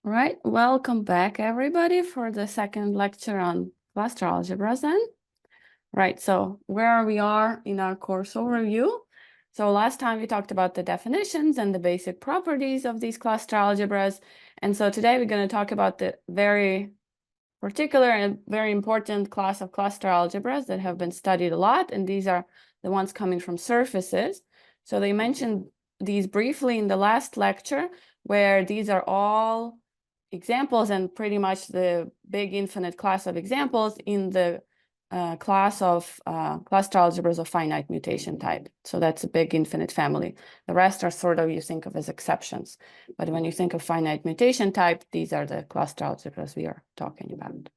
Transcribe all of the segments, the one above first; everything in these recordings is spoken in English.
All right, welcome back everybody for the second lecture on cluster algebras then. Right, so where we are in our course overview. So last time we talked about the definitions and the basic properties of these cluster algebras. And so today we're going to talk about the very particular and very important class of cluster algebras that have been studied a lot. And these are the ones coming from surfaces. So they mentioned these briefly in the last lecture, where these are all examples and pretty much the big infinite class of examples in the class of cluster algebras of finite mutation type. So that's a big infinite family. The rest are sort of, you think of as exceptions. But when you think of finite mutation type, these are the cluster algebras we are talking about.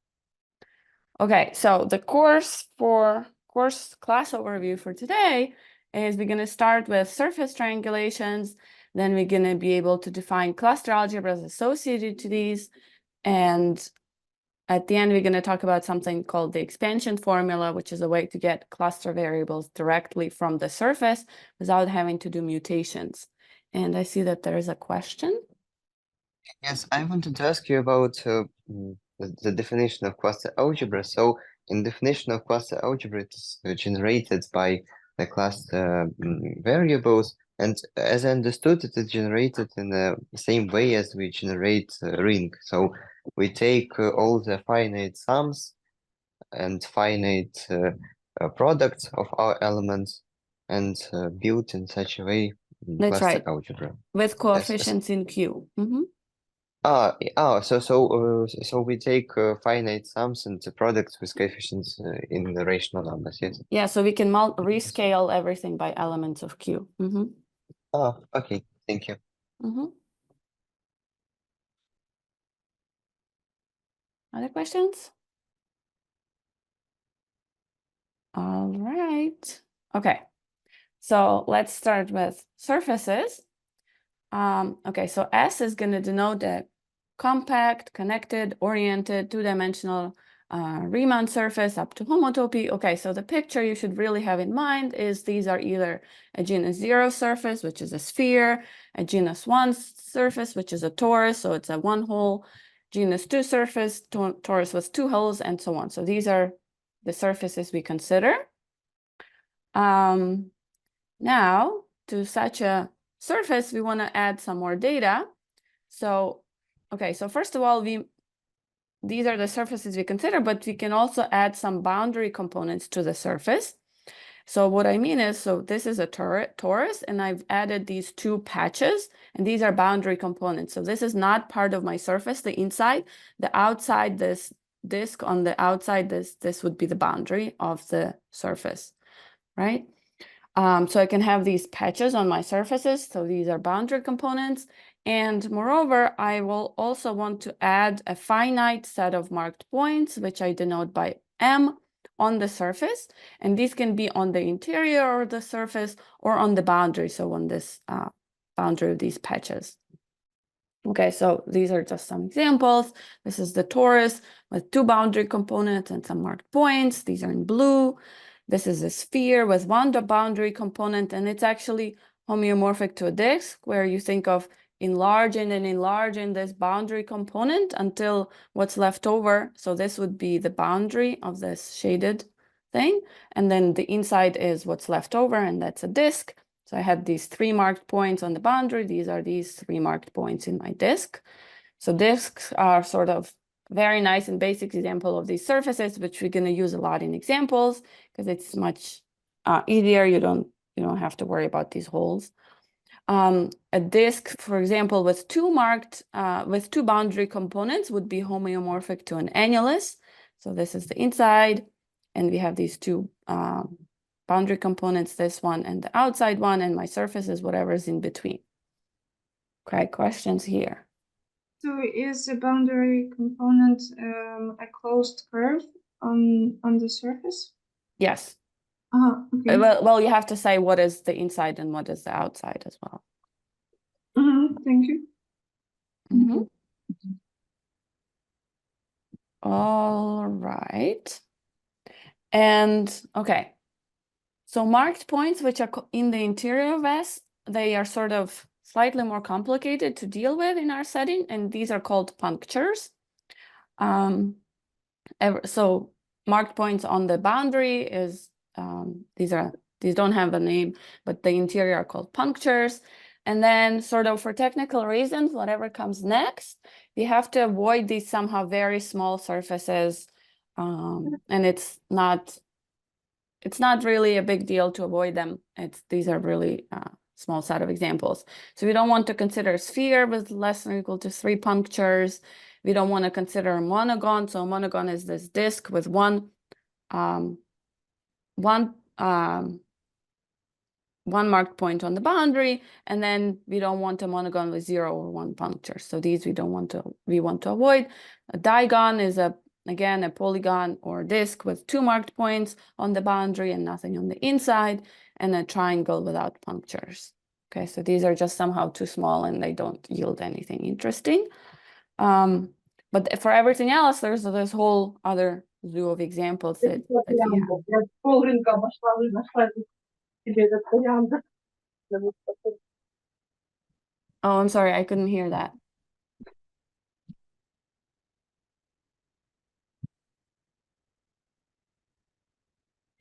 Okay, so the course class overview for today is we're going to start with surface triangulations. Then we're going to be able to define cluster algebras associated to these. And at the end, we're going to talk about something called the expansion formula, which is a way to get cluster variables directly from the surface without having to do mutations. And I see that there is a question. Yes, I wanted to ask you about the definition of cluster algebra. So, in definition of cluster algebra, it is generated by the cluster variables, and as I understood, it is generated in the same way as we generate a ring. So, we take all the finite sums and finite products of our elements and build in such a way That's cluster right, algebra. with Yes. coefficients in Q. So we take finite sums and the products with coefficients in the rational numbers, yes? Yeah, so we can rescale everything by elements of Q. Okay, thank you. Other questions? All right. Okay, so let's start with surfaces. Okay, so S is going to denote the compact, connected, oriented, two-dimensional Riemann surface up to homotopy. Okay, so the picture you should really have in mind is these are either a genus 0 surface, which is a sphere, a genus 1 surface, which is a torus, so it's a one hole, genus 2 surface, torus with two holes, and so on. So these are the surfaces we consider. Now, to such a surface, we want to add some more data. So, okay, so first of all, these are the surfaces we consider, but we can also add some boundary components to the surface. So what I mean is, so this is a torus, and I've added these two patches, and these are boundary components. So this is not part of my surface, the inside. The outside, this disk on the outside, this would be the boundary of the surface, right? So I can have these patches on my surfaces. So these are boundary components. And moreover, I will also want to add a finite set of marked points, which I denote by M on the surface. And these can be on the interior of the surface or on the boundary. So on this boundary of these patches. Okay, so these are just some examples. This is the torus with two boundary components and some marked points. These are in blue. This is a sphere with one boundary component, and it's actually homeomorphic to a disk, where you think of enlarging and enlarging this boundary component until what's left over. So this would be the boundary of this shaded thing. And then the inside is what's left over, and that's a disk. So I have these three marked points on the boundary. These are these three marked points in my disk. So disks are sort of very nice and basic example of these surfaces, which we're going to use a lot in examples because it's much easier. You don't have to worry about these holes. A disk, for example, with two boundary components would be homeomorphic to an annulus. So this is the inside, and we have these two boundary components, this one and the outside one, and my surface is whatever is in between. Okay, questions here? So is the boundary component a closed curve on the surface? Yes. Okay. Well, you have to say what is the inside and what is the outside as well. Thank you. All right. And okay, so marked points, which are in the interior of S, they are sort of slightly more complicated to deal with in our setting, and these are called punctures. So marked points on the boundary is, these don't have a name, but the interior are called punctures. And then sort of for technical reasons, whatever comes next, we have to avoid these somehow very small surfaces. And it's not really a big deal to avoid them. These are really small set of examples. So we don't want to consider a sphere with less than or equal to 3 punctures. We don't want to consider a monogon. So a monogon is this disk with one marked point on the boundary, and then we don't want a monogon with 0 or 1 puncture. So these we want to avoid. A digon is again a polygon or disk with 2 marked points on the boundary and nothing on the inside, and a triangle without punctures. Okay, so these are just somehow too small and they don't yield anything interesting. But for everything else, there's this whole other zoo of examples that we have. Oh, I'm sorry, I couldn't hear that.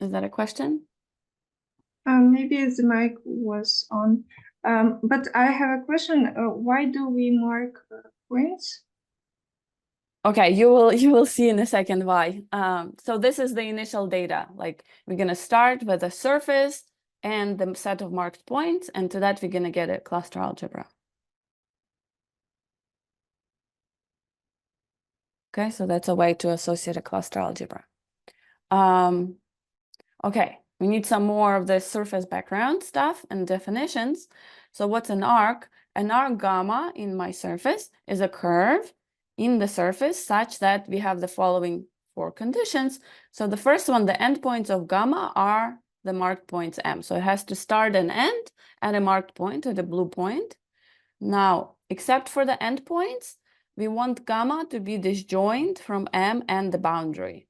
Is that a question? Maybe the mic was on. But I have a question. Why do we mark points? Okay, you will see in a second why. So this is the initial data. Like we're gonna start with a surface and the set of marked points, and to that we're gonna get a cluster algebra. Okay, so that's a way to associate a cluster algebra. Okay, we need some more of the surface background stuff and definitions. So what's an arc? An arc gamma in my surface is a curve in the surface such that we have the following 4 conditions. So the first one, the endpoints of gamma are the marked points M. So it has to start and end at a marked point, at a blue point. Now, except for the endpoints, we want gamma to be disjoint from M and the boundary.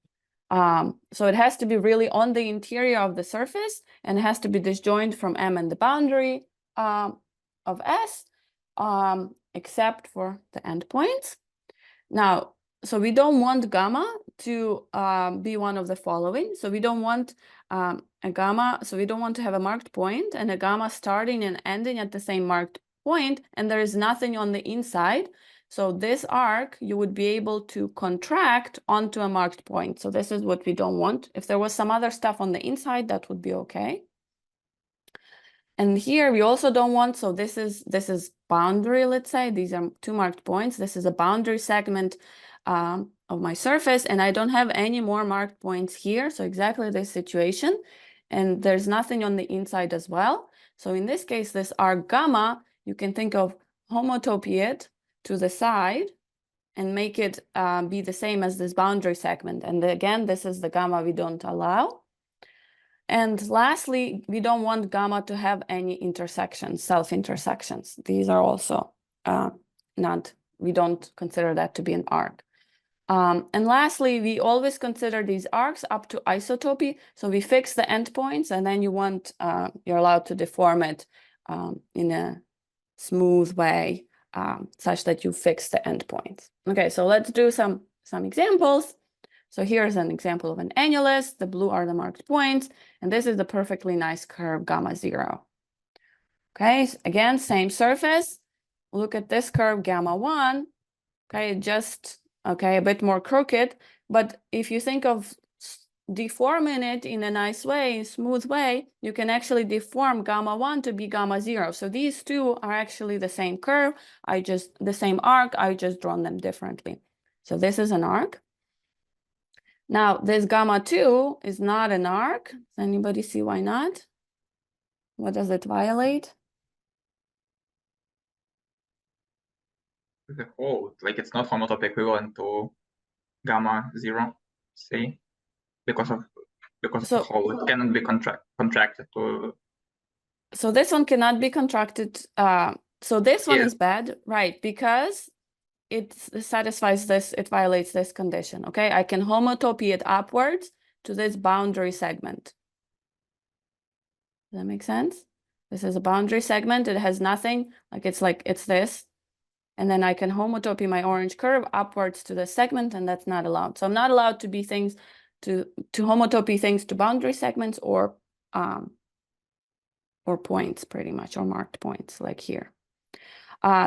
So it has to be really on the interior of the surface, and it has to be disjoint from M and the boundary of S, except for the endpoints. Now, so we don't want gamma to be one of the following. So we don't want a gamma, so we don't want to have a marked point and a gamma starting and ending at the same marked point, and there is nothing on the inside. So this arc, you would be able to contract onto a marked point. So this is what we don't want. If there was some other stuff on the inside, that would be okay. And here we also don't want, so this is boundary, let's say. These are 2 marked points. This is a boundary segment of my surface, and I don't have any more marked points here. So exactly this situation. And there's nothing on the inside as well. So in this case, this arc gamma, you can think of homotopy it to the side and make it be the same as this boundary segment. And again, this is the gamma we don't allow. And lastly, we don't want gamma to have any intersections, self-intersections. These are also we don't consider that to be an arc. And lastly, we always consider these arcs up to isotopy. So we fix the endpoints, and then you're allowed to deform it in a smooth way, such that you fix the endpoints. Okay, so let's do some examples. So here's an example of an annulus. The blue are the marked points, and this is the perfectly nice curve gamma 0. Okay, so again, same surface. Look at this curve gamma 1. Okay, just a bit more crooked, but if you think of deforming it in a nice way, smooth way, you can actually deform gamma 1 to be gamma 0. So these two are actually the same curve, the same arc, I just drawn them differently. So this is an arc. Now this gamma 2 is not an arc. Does anybody see why not? What does it violate? The whole, like it's not homotopy equivalent to gamma 0, say, because of the whole, it cannot be contracted to. So this one cannot be contracted. So this one is bad, right? Because it satisfies this, it violates this condition. Okay, I can homotopy it upwards to this boundary segment. Does that make sense? This is a boundary segment. It has nothing, it's this. And then I can homotopy my orange curve upwards to the segment, and that's not allowed. So I'm not allowed to be things to homotopy things to boundary segments or points, pretty much, or marked points like here.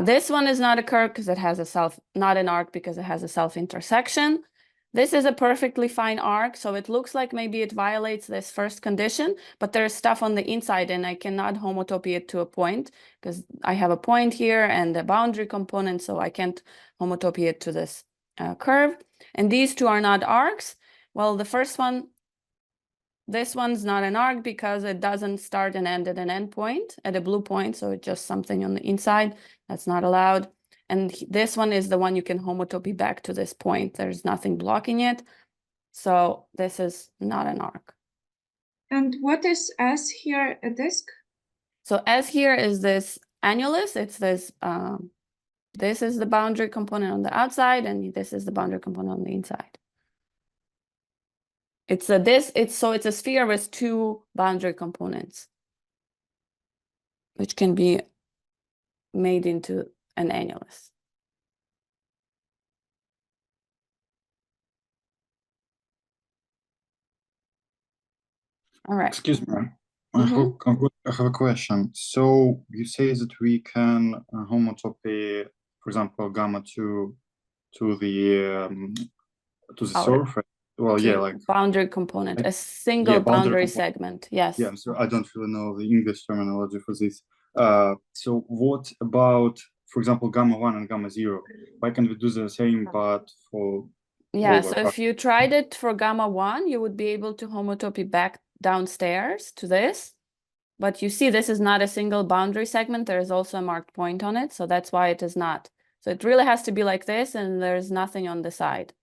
This one is not a curve because it has a not an arc because it has a self-intersection. This is a perfectly fine arc, so it looks like maybe it violates this first condition, but there's stuff on the inside and I cannot homotopy it to a point because I have a point here and a boundary component, so I can't homotopy it to this curve. And these two are not arcs. Well, the first one, this one's not an arc because it doesn't start and end at an endpoint, at a blue point, so it's just something on the inside. That's not allowed. And this one is the one you can homotopy back to this point. There's nothing blocking it. So this is not an arc. And what is S here, a disk? So S here is this annulus. It's this, this is the boundary component on the outside, and this is the boundary component on the inside. It's a sphere with two boundary components, which can be made into an annulus. All right. Excuse me. I have a question. So you say that we can homotopy, for example, gamma to the surface. Well, yeah, like boundary component, a single boundary segment. Yes. Yeah, so I don't really know the English terminology for this. So what about, for example, gamma 1 and gamma 0? Why can't we do the same, but for... Yeah, so if you tried it for gamma 1, you would be able to homotopy back downstairs to this. But you see, this is not a single boundary segment. There is also a marked point on it. So that's why it is not. So it really has to be like this, and there's nothing on the side.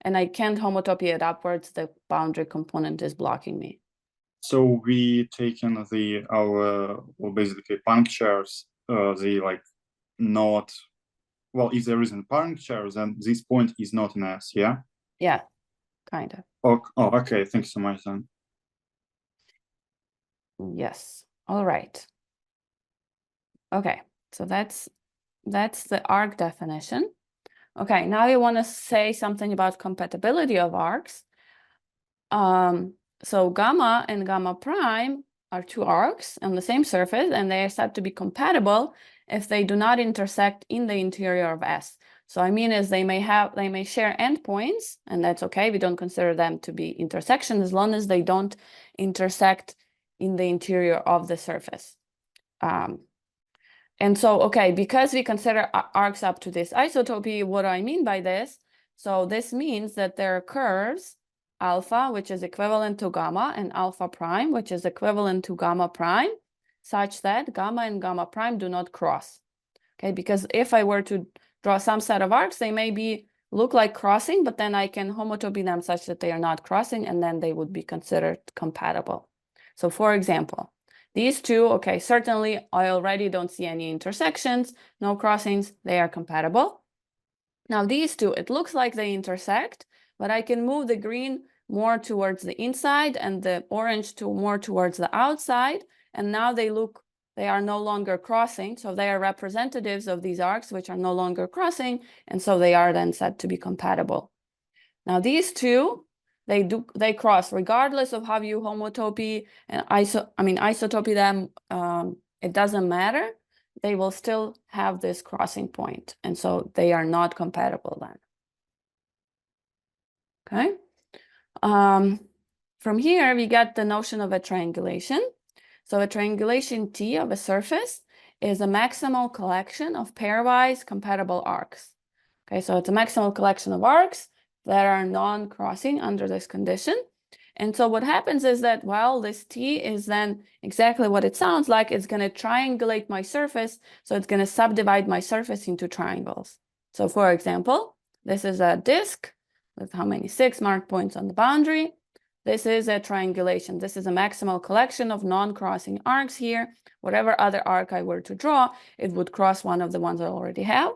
And I can't homotopy it upwards. The boundary component is blocking me. So we taken our basically punctures, like not, well, if there isn't punctures, then this point is not an S, yeah? Yeah, kind of. Oh, okay. Thanks so much then. Yes. All right. Okay. So that's the arc definition. Okay. Now you want to say something about compatibility of arcs. So gamma and gamma prime are two arcs on the same surface, and they are said to be compatible if they do not intersect in the interior of S. So I mean is they may share endpoints, and that's okay. We don't consider them to be intersection as long as they don't intersect in the interior of the surface. And so, okay, because we consider arcs up to this isotopy, what do I mean by this? So this means that there are curves alpha, which is equivalent to gamma, and alpha prime, which is equivalent to gamma prime, such that gamma and gamma prime do not cross. Okay, because if I were to draw some set of arcs, they may look like crossing, but then I can homotopy them such that they are not crossing, and then they would be considered compatible. So for example, these two, okay, certainly I already don't see any intersections, no crossings, they are compatible. Now these two, it looks like they intersect, but I can move the green more towards the inside and the orange more towards the outside. And now they are no longer crossing. So they are representatives of these arcs, which are no longer crossing. And so they are then said to be compatible. Now these two, they cross regardless of how you homotopy and isotopy them. It doesn't matter. They will still have this crossing point. And so they are not compatible then. Okay. From here, we get the notion of a triangulation. So a triangulation T of a surface is a maximal collection of pairwise compatible arcs. Okay, so it's a maximal collection of arcs that are non-crossing under this condition. And so what happens is that, well, this T is then exactly what it sounds like. It's going to triangulate my surface. So it's going to subdivide my surface into triangles. So for example, this is a disk with how many? 6 marked points on the boundary. This is a triangulation. This is a maximal collection of non-crossing arcs here. Whatever other arc I were to draw, it would cross one of the ones I already have.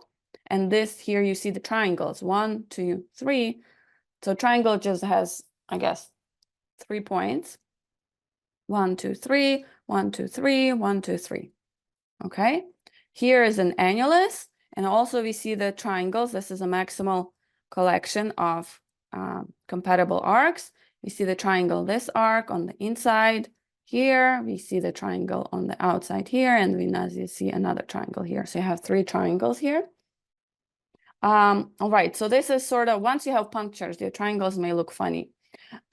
And this here, you see the triangles, 1, 2, 3. So triangle just has, I guess, 3 points. 1, 2, 3, 1, 2, 3, 1, 2, 3. Okay, here is an annulus, and also we see the triangles. This is a maximal collection of compatible arcs. We see the triangle, this arc on the inside here. We see the triangle on the outside here, and we now see another triangle here. So you have 3 triangles here. All right, so this is sort of, once you have punctures, your triangles may look funny.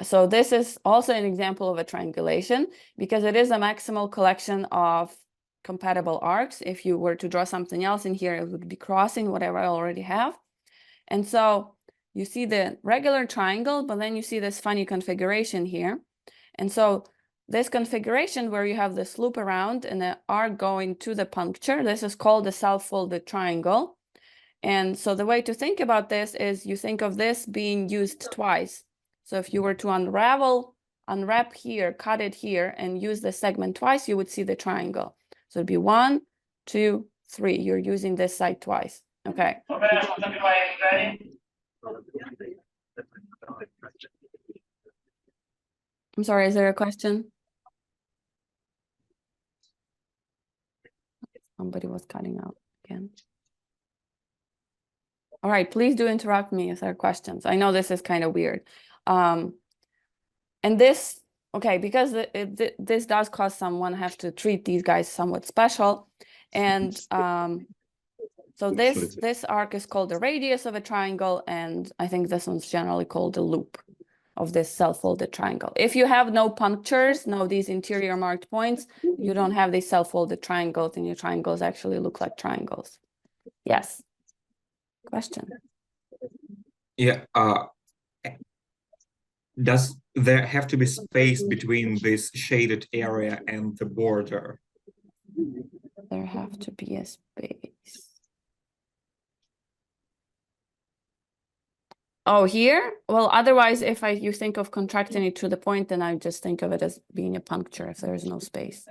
So this is also an example of a triangulation because it is a maximal collection of compatible arcs. If you were to draw something else in here, it would be crossing whatever I already have. And so you see the regular triangle, but then you see this funny configuration here. And so this configuration where you have this loop around and the arc going to the puncture, this is called the self-folded triangle. And so the way to think about this is you think of this being used twice. So if you were to unwrap here, cut it here, and use the segment twice, you would see the triangle. So it'd be 1, 2, 3. You're using this side twice. Okay. I'm sorry, is there a question? Somebody was cutting out again. All right, please do interrupt me if there are questions. I know this is kind of weird. And this, okay, because this does cause someone have to treat these guys somewhat special. And so this arc is called the radius of a triangle, and I think this one's generally called the loop of this self-folded triangle. If you have no punctures, no these interior marked points, you don't have these self-folded triangles, and your triangles actually look like triangles. Yes. Question. Yeah. Does there have to be space between this shaded area and the border? There have to be a space. Oh, here? Well, otherwise, if you think of contracting it to the point, then I just think of it as being a puncture if there is no space.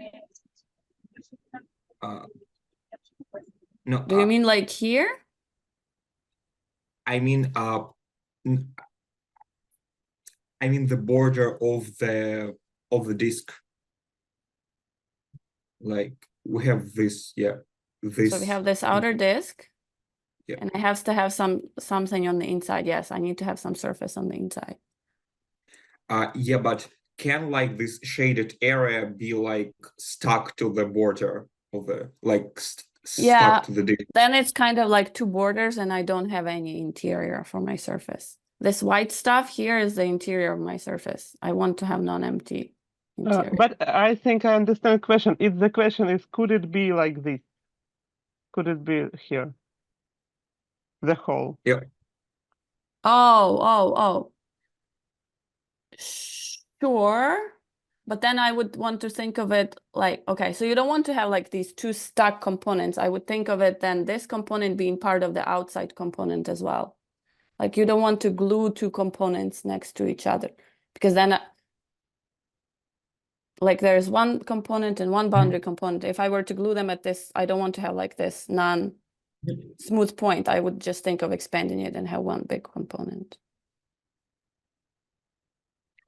No. Do you mean like here? I mean the border of the disk. Like we have this, yeah. This. So we have this outer disk. Yeah. And it has to have something on the inside. Yes, I need to have some surface on the inside. Yeah, but can like this shaded area be like stuck to the border of the stuck to the disk? Then it's kind of like 2 borders, and I don't have any interior for my surface. This white stuff here is the interior of my surface. I want to have non-empty interior. But I think I understand the question. If the question is, could it be like this? Could it be here? The whole. Yeah. Oh. Sure. But then I would want to think of it like, okay, so you don't want to have like these 2 stuck components. I would think of it then this component being part of the outside component as well. Like you don't want to glue 2 components next to each other, because then like there's one component and one boundary component. If I were to glue them at this, I don't want to have like this non-smooth point. I would just think of expanding it and have one big component.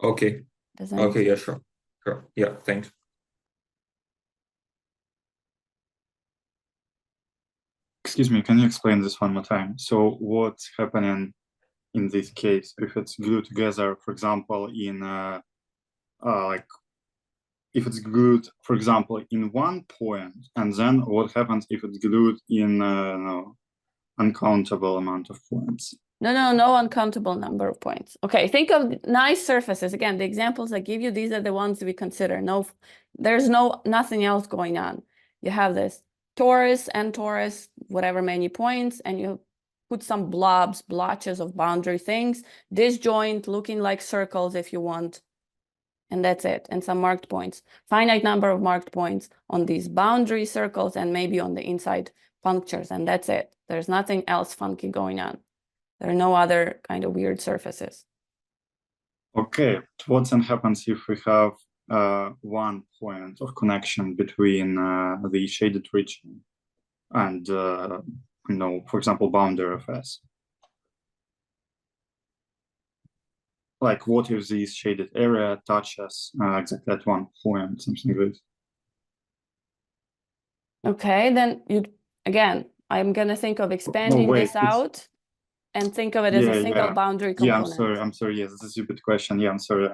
Okay. Okay, yeah, sure. Yeah, thanks. Excuse me, can you explain this one more time? So what's happening in this case if it's glued together, for example, in like if it's glued, for example, in one point, and then what happens if it's glued in no, uncountable amount of points? No uncountable number of points. Okay, think of nice surfaces. Again, the examples I give you, these are the ones we consider. No, there's nothing else going on. You have this torus and torus, whatever many points, and you put some blotches of boundary things, disjoint, looking like circles if you want, and that's it, and some marked points. Finite number of marked points on these boundary circles and maybe on the inside punctures, and that's it. There's nothing else funky going on. There are no other kind of weird surfaces. Okay, what then happens if we have one point of connection between the shaded region and, for example, boundary of S? Like, what if this shaded area touches exactly at one point, something like this? Okay, then I'm gonna think of expanding wait, this out and think of it as a single boundary component. I'm sorry. Yes, that's a stupid question. Yeah, I'm sorry.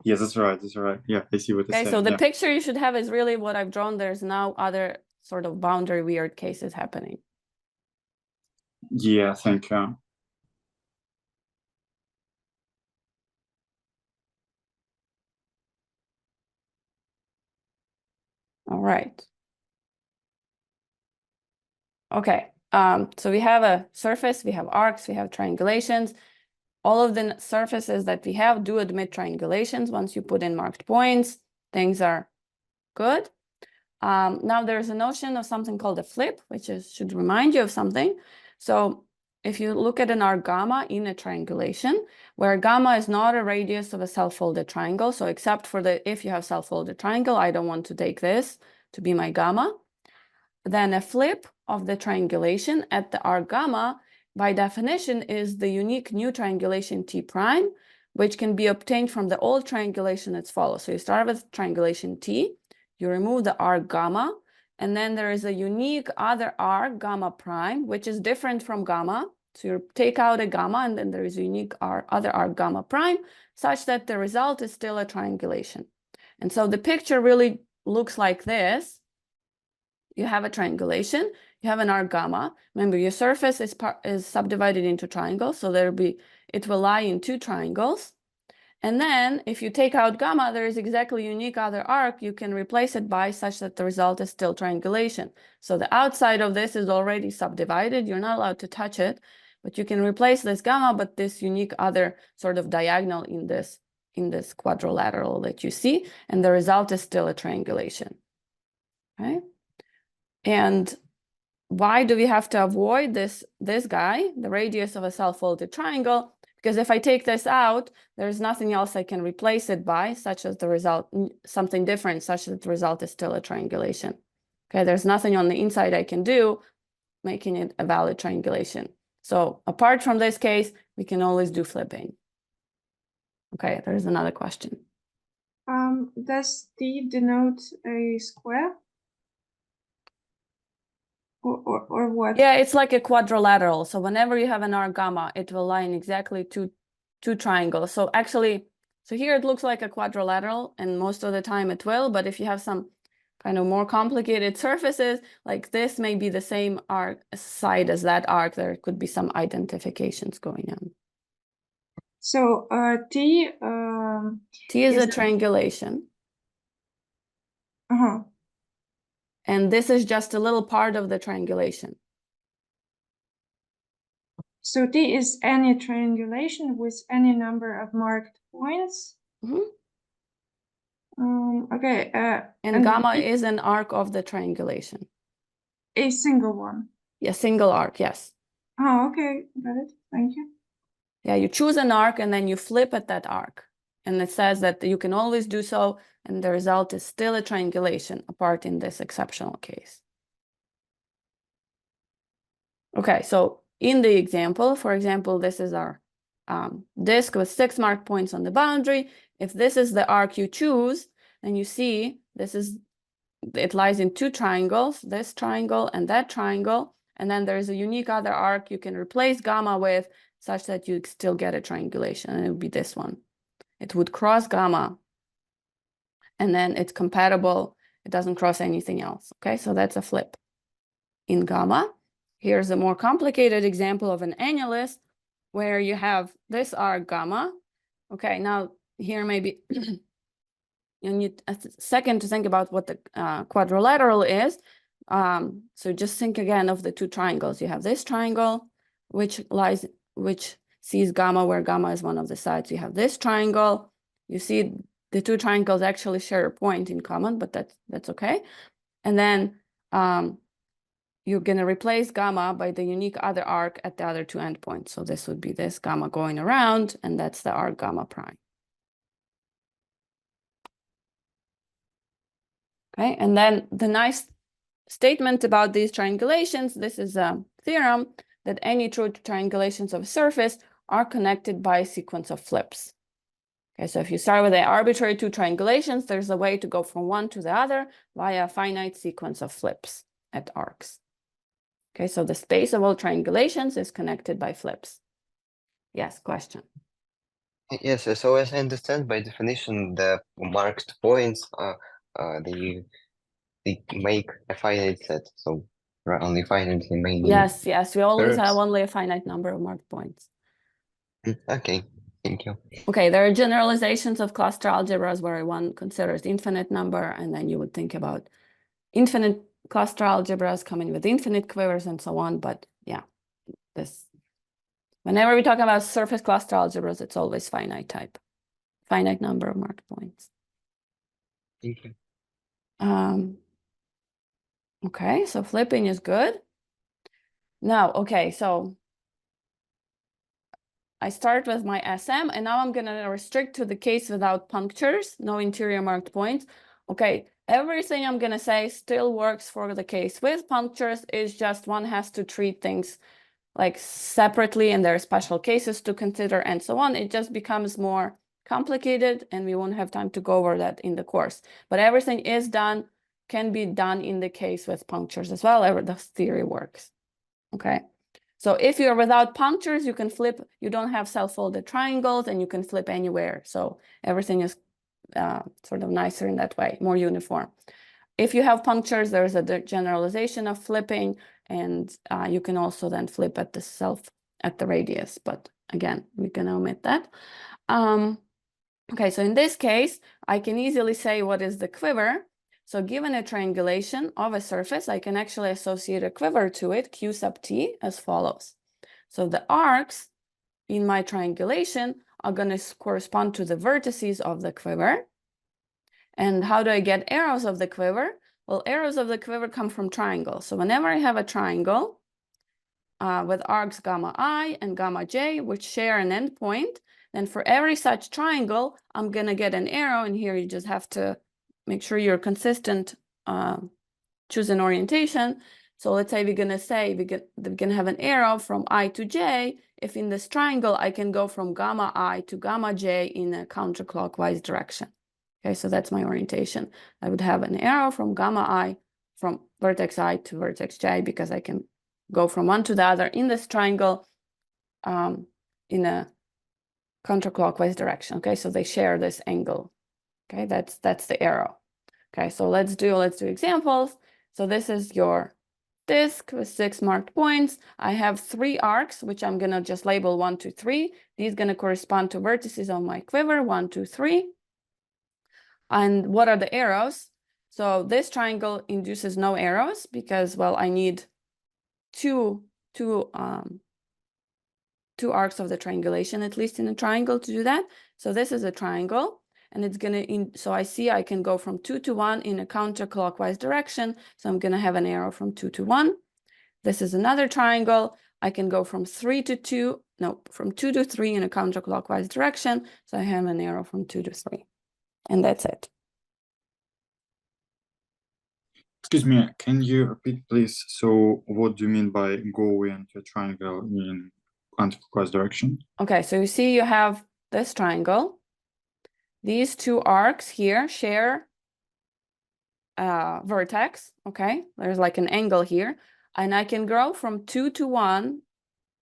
Yes, that's right. Yeah, I see what you're saying. Okay, so the picture you should have is really what I've drawn. There's now other sort of boundary weird cases happening. Yeah, thank you. All right. Okay, so we have a surface, we have arcs, we have triangulations. All of the surfaces that we have do admit triangulations. Once you put in marked points, things are good. Now there's a notion of something called a flip, which should remind you of something. So if you look at an arc gamma in a triangulation, where gamma is not a radius of a self-folded triangle, so except for if you have self-folded triangle, I don't want to take this to be my gamma, then a flip of the triangulation at the arc gamma, by definition, is the unique new triangulation T prime, which can be obtained from the old triangulation as follows. So you start with triangulation T, you remove the arc gamma, and then there is a unique other arc gamma prime, which is different from gamma. So you take out a gamma, and then there is a unique other arc gamma prime, such that the result is still a triangulation. And so the picture really looks like this. You have a triangulation, you have an arc gamma. Remember, your surface is subdivided into triangles, so it will lie in two triangles. And then if you take out gamma, there is exactly unique other arc you can replace it by, such that the result is still triangulation. So the outside of this is already subdivided. You're not allowed to touch it, but you can replace this gamma, but this unique other sort of diagonal in this quadrilateral that you see, and the result is still a triangulation. Okay. And why do we have to avoid this guy, the radius of a self-folded triangle? Because if I take this out, there's nothing else I can replace it by, such as the result, something different, such that the result is still a triangulation. Okay, there's nothing on the inside I can do, making it a valid triangulation. So apart from this case, we can always do flipping. Okay, there's another question. Does T denote a square? Or what? Yeah, it's like a quadrilateral. So whenever you have an arc gamma, it will lie in exactly two triangles. So actually, so here it looks like a quadrilateral, and most of the time it will. But if you have some kind of more complicated surfaces, like this may be the same arc side as that arc, there could be some identifications going on. So T is a triangulation. Uh-huh. And this is just a little part of the triangulation. So T is any triangulation with any number of marked points. Mm-hmm. Okay. And gamma is an arc of the triangulation. A single one. Yeah, single arc, yes. Oh, okay, got it. Thank you. Yeah, you choose an arc and then you flip at that arc. And it says that you can always do so, and the result is still a triangulation, apart in this exceptional case. Okay, so in the example, for example, this is our disk with 6 marked points on the boundary. If this is the arc you choose, then you see it lies in two triangles, this triangle and that triangle, and then there is a unique other arc you can replace gamma with, such that you still get a triangulation, and it would be this one. It would cross gamma, and then it's compatible. It doesn't cross anything else. Okay, so that's a flip in gamma. Here's a more complicated example of an annulus where you have this arc gamma. Okay, now here maybe you need a second to think about what the quadrilateral is. So just think again of the two triangles. You have this triangle, which sees gamma where gamma is one of the sides. You have this triangle. You see the two triangles actually share a point in common, but that's okay. And then you're going to replace gamma by the unique other arc at the other two endpoints. So this would be this gamma going around, and that's the arc gamma prime. Okay, and then the nice statement about these triangulations, this is a theorem that any true triangulations of a surface are connected by a sequence of flips. Okay, so if you start with the arbitrary two triangulations, there's a way to go from one to the other via a finite sequence of flips. at arcs. Okay, so the space of all triangulations is connected by flips. Yes, question. Yes, so as I understand, by definition, the marked points they make a finite set, so only finitely many. Yes, we always have curves. only a finite number of marked points. Okay, thank you. Okay, there are generalizations of cluster algebras where one considers infinite number, and then you would think about infinite cluster algebras coming with infinite quivers and so on. But yeah, whenever we talk about surface cluster algebras, it's always finite type, finite number of marked points. Thank you. Okay, so flipping is good. Now, okay, so I start with my SM, and now I'm going to restrict to the case without punctures, no interior marked points. Okay, everything I'm going to say still works for the case with punctures. It's just one has to treat things like separately, and there are special cases to consider and so on. It just becomes more complicated, and we won't have time to go over that in the course. But everything is done, can be done in the case with punctures as well. The theory works. Okay. So if you're without punctures, you can flip, you don't have self-folded triangles, and you can flip anywhere. So everything is sort of nicer in that way, more uniform. If you have punctures, there's a generalization of flipping, and you can also then flip at the radius. But again, we can omit that. Okay, so in this case, I can easily say what is the quiver. So given a triangulation of a surface, I can actually associate a quiver to it, Q sub t, as follows. So the arcs in my triangulation are going to correspond to the vertices of the quiver. And how do I get arrows of the quiver? Well, arrows of the quiver come from triangles. So whenever I have a triangle with arcs gamma I and gamma j, which share an endpoint, then for every such triangle, I'm going to get an arrow. And here you just have to make sure you're consistent, choose an orientation. So let's say we're going to say we're going to have an arrow from I to j. If in this triangle, I can go from gamma I to gamma j in a counterclockwise direction. Okay, so that's my orientation. I would have an arrow from gamma I, from vertex I to vertex j, because I can go from one to the other in this triangle in a counterclockwise direction. Okay, so they share this angle. Okay, that's the arrow. Okay, so let's do examples. So this is your disk with 6 marked points. I have 3 arcs, which I'm gonna just label 1, 2, 3. These gonna correspond to vertices on my quiver, 1, 2, 3. And what are the arrows? So this triangle induces no arrows because, well, I need two arcs of the triangulation, at least in a triangle, to do that. So this is a triangle, and it's gonna, so I see I can go from 2 to 1 in a counterclockwise direction. So I'm gonna have an arrow from 2 to 1. This is another triangle. I can go from 3 to 2, no, from 2 to 3 in a counterclockwise direction. So I have an arrow from 2 to 3. And that's it. Excuse me, can you repeat, please? So what do you mean by going to a triangle in counterclockwise direction? Okay, so you see you have this triangle. These 2 arcs here share vertex, okay? There's like an angle here. And I can go from 2 to 1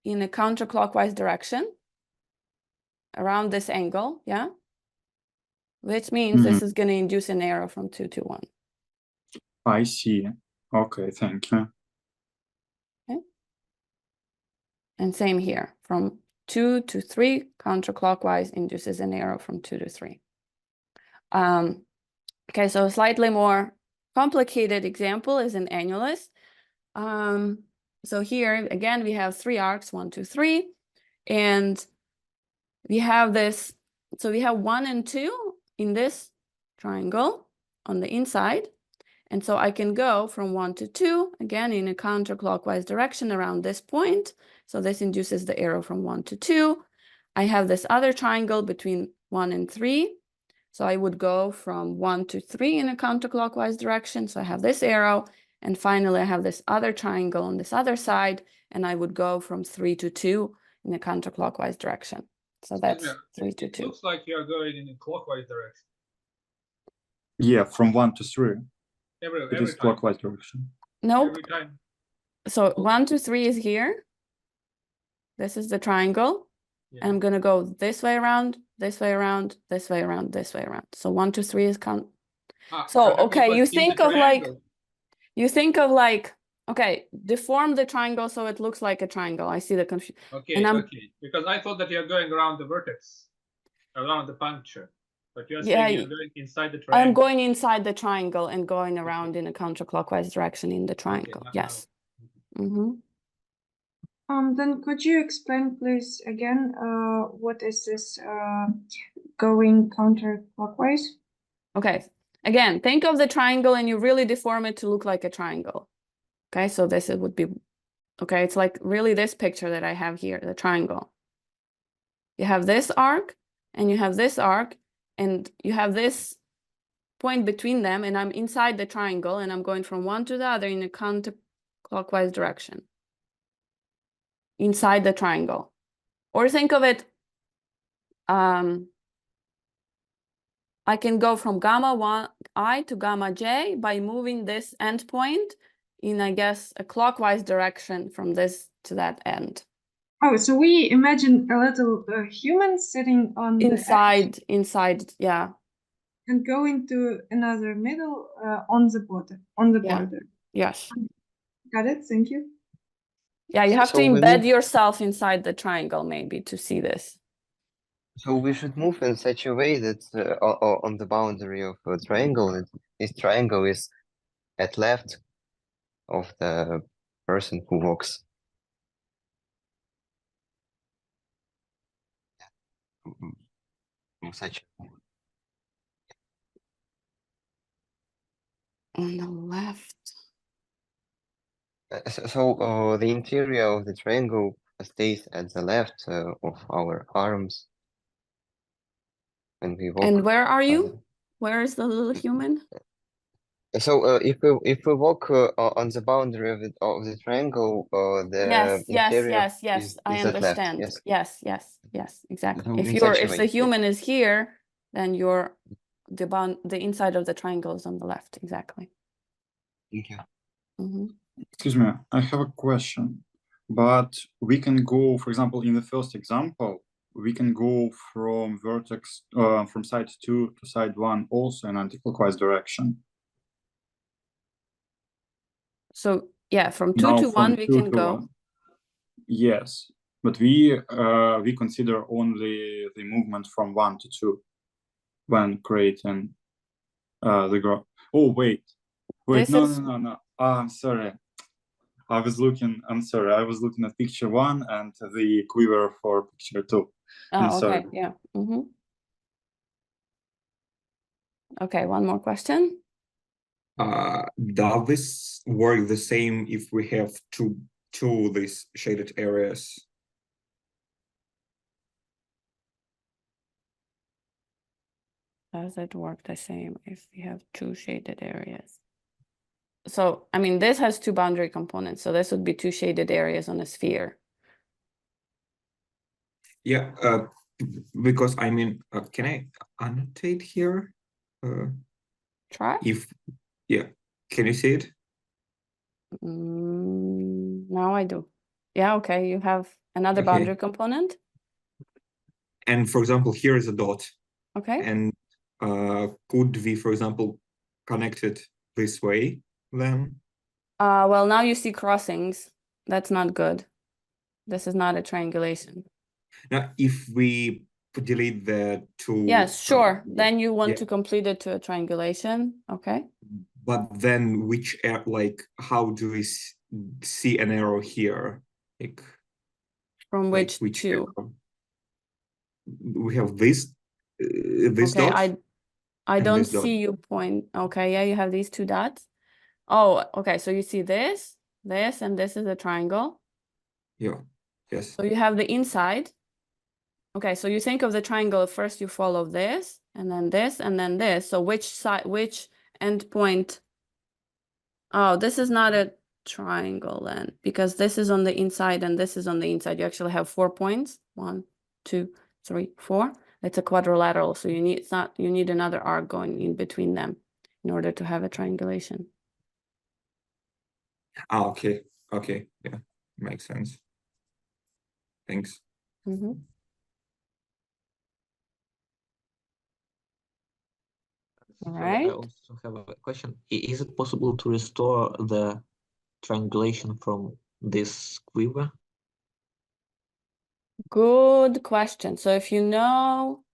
in a counterclockwise direction around this angle, yeah? Which means this is going to induce an arrow from 2 to 1. I see. Okay, thank you. Okay. And same here, from 2 to 3, counterclockwise induces an arrow from 2 to 3. Okay, so a slightly more complicated example is an annulus. So here, again, we have 3 arcs, 1, 2, 3. And we have this, so we have 1 and 2 in this triangle on the inside. And so I can go from 1 to 2, again, in a counterclockwise direction around this point. So this induces the arrow from 1 to 2. I have this other triangle between 1 and 3. So I would go from 1 to 3 in a counterclockwise direction. So I have this arrow. And finally, I have this other triangle on this other side. And I would go from 3 to 2 in a counterclockwise direction. So that's 3 to 2. It looks like you're going in a clockwise direction. Yeah, from 1 to 3. Every it is time. clockwise direction. Nope. every time. So 1, 2, 3 is here. This is the triangle. Yeah. And I'm gonna go this way around, this way around, this way around, this way around. So 1, 2, 3 is So, canonical, okay, but you in the think of like, triangle. okay, deform the triangle so it looks like a triangle. I see the confusion. Okay, And I'm- okay. Because I thought that you're going around the vertex, around the puncture. But you're Yeah, saying you're going inside the triangle. I'm going inside the triangle and going around in a counterclockwise direction in the triangle. Yes. Mm-hmm. Then could you explain, please, again, what is this going counterclockwise? Okay. Again, think of the triangle and you really deform it to look like a triangle. Okay, so this would be, okay, it's like really this picture that I have here, the triangle. You have this arc and you have this arc and you have this point between them, and I'm inside the triangle and I'm going from one to the other in a counterclockwise direction inside the triangle. Or think of it, I can go from gamma I to gamma j by moving this endpoint in, I guess, a clockwise direction from this to that end. Oh, so we imagine a little human sitting on inside, yeah. And going to another middle on the border. Yes. Got it. Thank you. Yeah, you have So to we embed move- yourself inside the triangle maybe to see this. So we should move in such a way that on the boundary of a triangle, this triangle is at left of the person who walks. Such. On the left. So the interior of the triangle stays at the left of our arms when we walk. And where are you? Where is the little human? So if we walk on the boundary of the triangle, the interior yes. I is at left. understand. Yes, exactly. So If in such a if the way, human is here, then the inside of the triangle is on the left. Exactly. Thank you. Mm-hmm. Excuse me, I have a question. But we can go, for example, in the first example, we can go from vertex from side 2 to side 1 also in anticlockwise direction. So yeah, from 2 Now to 1 we 2 can to go. 1. Yes, but we consider only the movement from 1 to 2 when creating the graph. Oh wait, no. I'm sorry. I'm sorry. I was looking at picture 1 and the quiver for picture 2. Oh, sorry. okay, yeah. Mm-hmm. Okay, one more question. Does this work the same if we have two these shaded areas? Does it work the same if we have 2 shaded areas? So, I mean, this has 2 boundary components, so this would be 2 shaded areas on a sphere. Yeah, because I mean, can I annotate here? Try? Yeah, can you see it? Now I do. Yeah, okay, you have another Okay. boundary component. And for example, here is a dot. Okay. And could we, for example, connect it this way then? Well, now you see crossings. That's not good. This is not a triangulation. Now, if we delete the 2. Yes, sure. Then you want yeah. to complete it to a triangulation. Okay. But then how do we see an arrow here? From which 2? Arrow? We have this okay, dot. I don't see you point. Okay, yeah, you have these 2 dots. Oh, okay, so you see this, and this is a triangle. Yeah, yes. So you have the inside. Okay, so you think of the triangle, first you follow this, and then this, and then this. So which endpoint? Oh, this is not a triangle then, because this is on the inside and this is on the inside. You actually have 4 points. 1, 2, 3, 4. It's a quadrilateral, so you need another arc going in between them in order to have a triangulation. Ah, okay. Okay. Yeah, makes sense. Thanks. Mm-hmm. All right. I also have a question. Is it possible to restore the triangulation from this quiver? Good question. So if you know,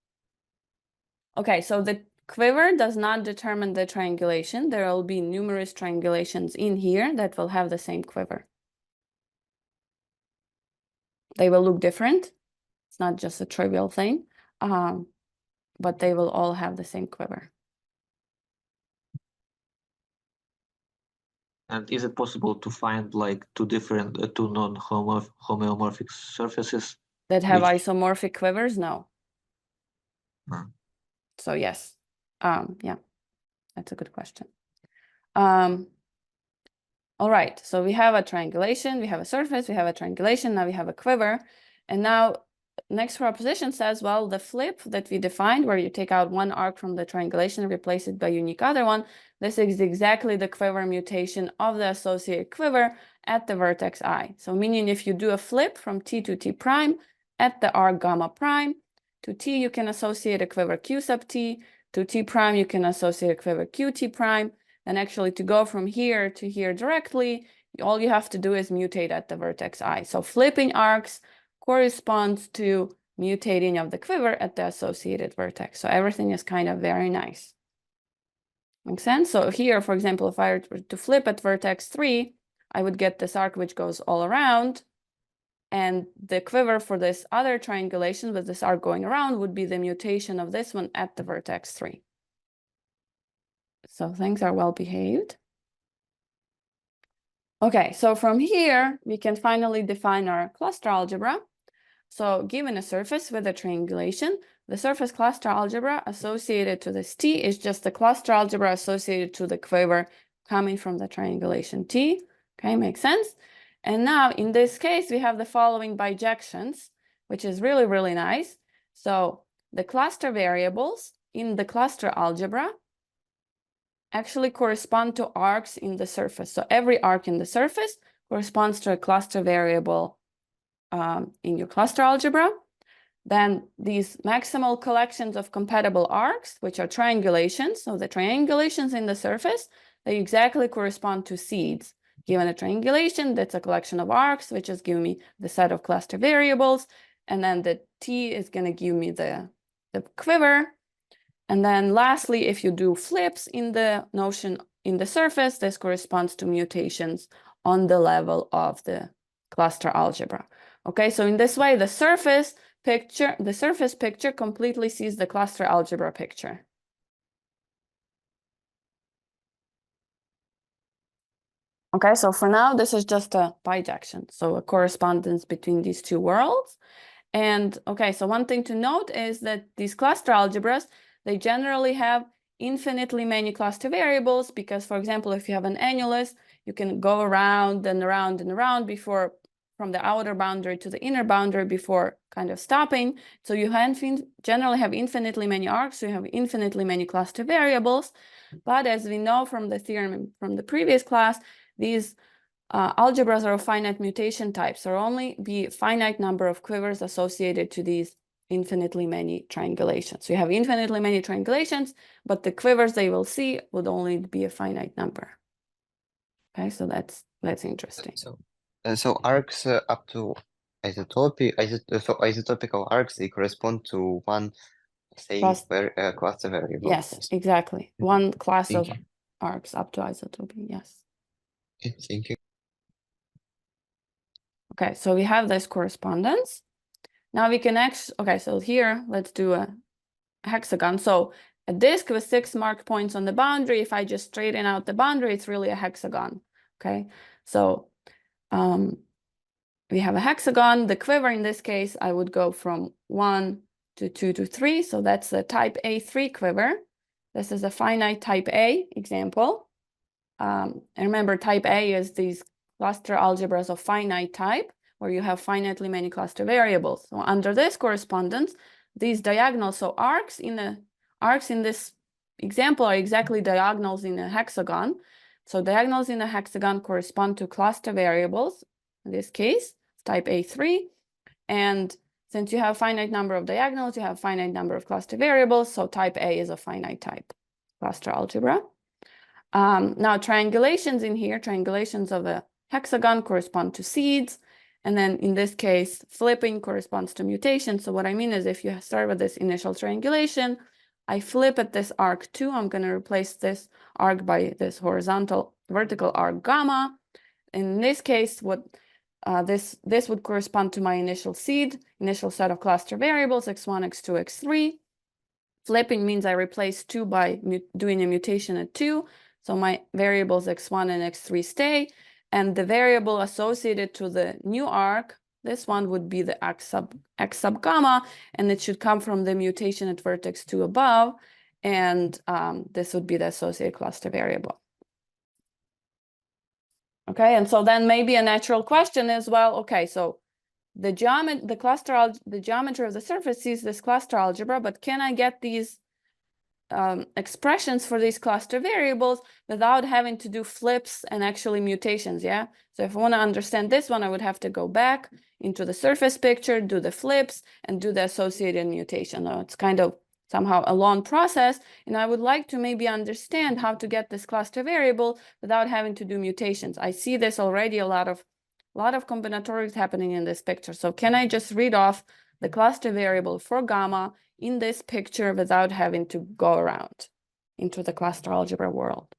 okay, so the quiver does not determine the triangulation. There will be numerous triangulations in here that will have the same quiver. They will look different. It's not just a trivial thing, but they will all have the same quiver. And is it possible to find like two non-homeomorphic surfaces That have which... isomorphic quivers? No. Huh. So yes, yeah, that's a good question. All right, so we have a triangulation, we have a surface, we have a triangulation, now we have a quiver. And now next proposition says, well, the flip that we defined where you take out one arc from the triangulation and replace it by a unique other one, this is exactly the quiver mutation of the associated quiver at the vertex I. So meaning if you do a flip from T to T prime at the arc gamma prime, to T you can associate a quiver Q sub T, to T prime you can associate a quiver Q T prime, and actually to go from here to here directly, all you have to do is mutate at the vertex I. So flipping arcs corresponds to mutating of the quiver at the associated vertex. So everything is kind of very nice. Make sense? So here, for example, if I were to flip at vertex 3, I would get this arc which goes all around. And the quiver for this other triangulation with this arc going around would be the mutation of this one at the vertex 3. So things are well behaved. Okay, so from here, we can finally define our cluster algebra. So given a surface with a triangulation, the surface cluster algebra associated to this T is just the cluster algebra associated to the quiver coming from the triangulation T. Okay, makes sense. And now in this case, we have the following bijections, which is really, really nice. So the cluster variables in the cluster algebra actually correspond to arcs in the surface. So every arc in the surface corresponds to a cluster variable in your cluster algebra. Then these maximal collections of compatible arcs, which are triangulations. So the triangulations in the surface, they exactly correspond to seeds. Given a triangulation, that's a collection of arcs, which is giving me the set of cluster variables. And then the T is going to give me the quiver. And then lastly, if you do flips in the notion in the surface, this corresponds to mutations on the level of the cluster algebra. Okay, so in this way, the surface picture completely sees the cluster algebra picture. Okay, so for now, this is just a bijection, so a correspondence between these two worlds. And okay, so one thing to note is that these cluster algebras, they generally have infinitely many cluster variables because, for example, if you have an annulus, you can go around and around and around before from the outer boundary to the inner boundary before kind of stopping. So you generally have infinitely many arcs, so you have infinitely many cluster variables. But as we know from the theorem from the previous class, these algebras are of finite mutation types, or only be finite number of quivers associated to these infinitely many triangulations. So you have infinitely many triangulations, but the quivers they will see would only be a finite number. Okay, so that's interesting. So arcs up to isotopical arcs, they correspond to one same cluster variable. Yes, exactly. One class of arcs up to isotopy, yes. Okay, thank you. Okay, so we have this correspondence. Now we can okay, so here, let's do a hexagon. So a disk with 6 marked points on the boundary, if I just straighten out the boundary, it's really a hexagon, okay? So we have a hexagon. The quiver in this case, I would go from 1 to 2 to 3. So that's the type A3 quiver. This is a finite type A example. And remember, type A is these cluster algebras of finite type, where you have finitely many cluster variables. So under this correspondence, these diagonals, so arcs in this example are exactly diagonals in a hexagon. So diagonals in a hexagon correspond to cluster variables. In this case, type A3. And since you have finite number of diagonals, you have finite number of cluster variables. So type A is a finite type cluster algebra. Now triangulations in here, triangulations of a hexagon correspond to seeds. And then in this case, flipping corresponds to mutation. So what I mean is if you start with this initial triangulation, I flip at this arc 2, I'm going to replace this arc by this vertical arc gamma. In this case, what this would correspond to my initial seed, initial set of cluster variables, x1, x2, x3. Flipping means I replace 2 by doing a mutation at 2. So my variables x1 and x3 stay. And the variable associated to the new arc, this one would be the x sub gamma, and it should come from the mutation at vertex 2 above. And this would be the associated cluster variable. Okay, and so then maybe a natural question is, well, okay, so the geometry of the surface is this cluster algebra, but can I get these expressions for these cluster variables without having to do flips and actually mutations? Yeah, so if I want to understand this one, I would have to go back into the surface picture, do the flips, and do the associated mutation. Now, it's kind of somehow a long process, and I would like to maybe understand how to get this cluster variable without having to do mutations. I see this already, a lot of combinatorics happening in this picture. So can I just read off the cluster variable for gamma in this picture without having to go around into the cluster algebra world?